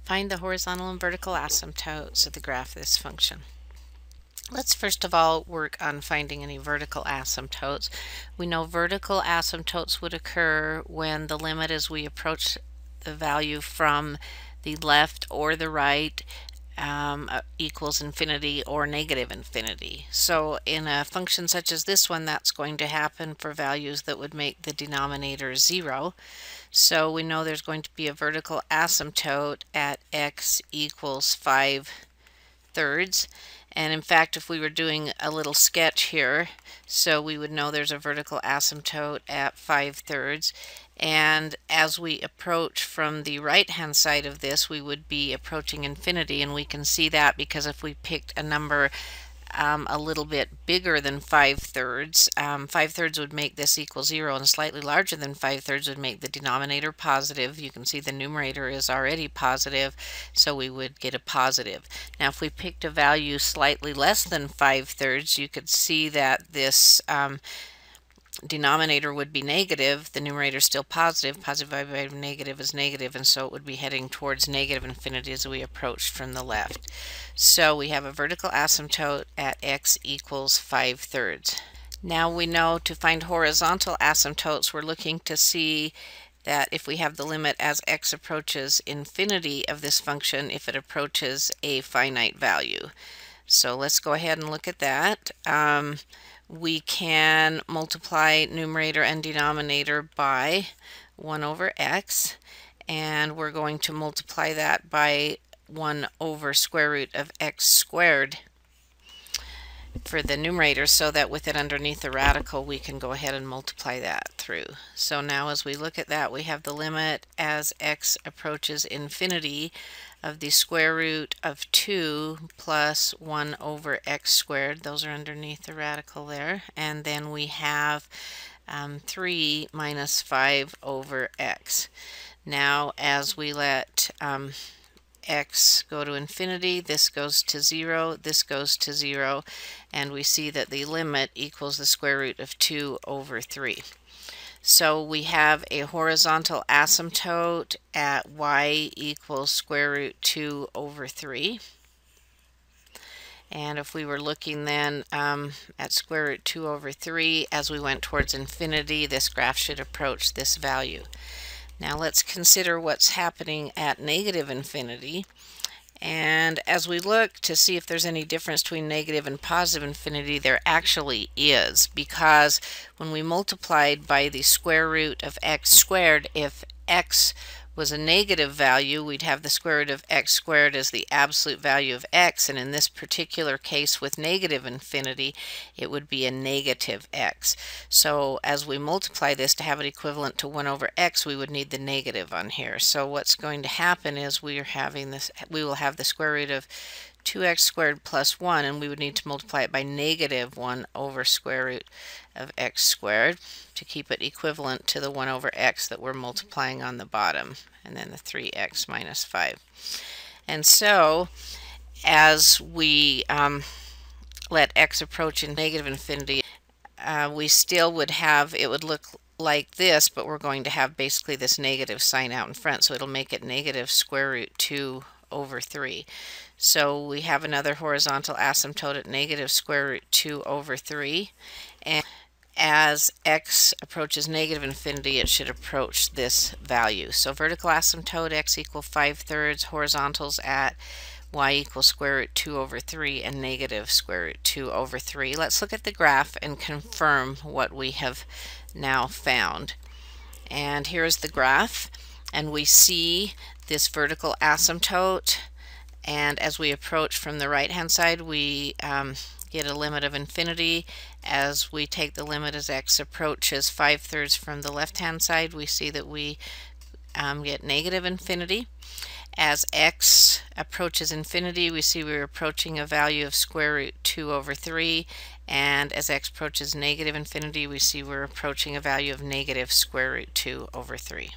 Find the horizontal and vertical asymptotes of the graph of this function. Let's first of all work on finding any vertical asymptotes. We know vertical asymptotes would occur when the limit as we approach the value from the left or the right equals infinity or negative infinity. So in a function such as this one, that's going to happen for values that would make the denominator 0. So we know there's going to be a vertical asymptote at x equals 5/3. And in fact, if we were doing a little sketch here, so we would know there's a vertical asymptote at 5/3. And as we approach from the right-hand side of this, we would be approaching infinity. And we can see that because if we picked a number a little bit bigger than 5/3, 5/3 would make this equal 0, and slightly larger than 5/3 would make the denominator positive. You can see the numerator is already positive, so we would get a positive. Now if we picked a value slightly less than 5/3, you could see that this denominator would be negative, the numerator is still positive. Positive divided by negative is negative, and so it would be heading towards negative infinity as we approach from the left. So we have a vertical asymptote at x equals 5/3. Now we know to find horizontal asymptotes, we're looking to see that if we have the limit as x approaches infinity of this function, if it approaches a finite value. So let's go ahead and look at that. We can multiply numerator and denominator by 1 over x, and we're going to multiply that by 1 over square root of x squared for the numerator, so that with it underneath the radical we can go ahead and multiply that through. So now as we look at that, we have the limit as x approaches infinity of the square root of 2 plus 1 over x squared. Those are underneath the radical there. And then we have 3 minus 5 over x. Now as we let x go to infinity, this goes to 0, this goes to 0, and we see that the limit equals the square root of 2 over 3. So we have a horizontal asymptote at y equals square root 2 over 3. And if we were looking then at square root 2 over 3, as we went towards infinity, this graph should approach this value. Now let's consider what's happening at negative infinity. And as we look to see if there's any difference between negative and positive infinity, there actually is, because when we multiplied by the square root of x squared, if x was a negative value, we'd have the square root of x squared as the absolute value of x, and in this particular case with negative infinity, it would be a negative x. So as we multiply this to have it equivalent to 1 over x, we would need the negative on here. So what's going to happen is we will have the square root of 2x squared plus 1, and we would need to multiply it by negative 1 over square root of x squared to keep it equivalent to the 1 over x that we're multiplying on the bottom, and then the 3x minus 5. And so as we let x approach in negative infinity, we still would have, it would look like this, but we're going to have basically this negative sign out in front, so it'll make it negative square root 2 over 3. So we have another horizontal asymptote at negative square root 2 over 3, and as x approaches negative infinity, it should approach this value. So vertical asymptote x equals 5/3, horizontals at y equals square root 2 over 3 and negative square root 2 over 3. Let's look at the graph and confirm what we have now found. And here's the graph, and we see this vertical asymptote, and as we approach from the right hand side, we get a limit of infinity. As we take the limit as x approaches 5/3 from the left hand side, we see that we get negative infinity. As x approaches infinity, we see we're approaching a value of square root 2 over 3, and as x approaches negative infinity, we see we're approaching a value of negative square root 2 over 3.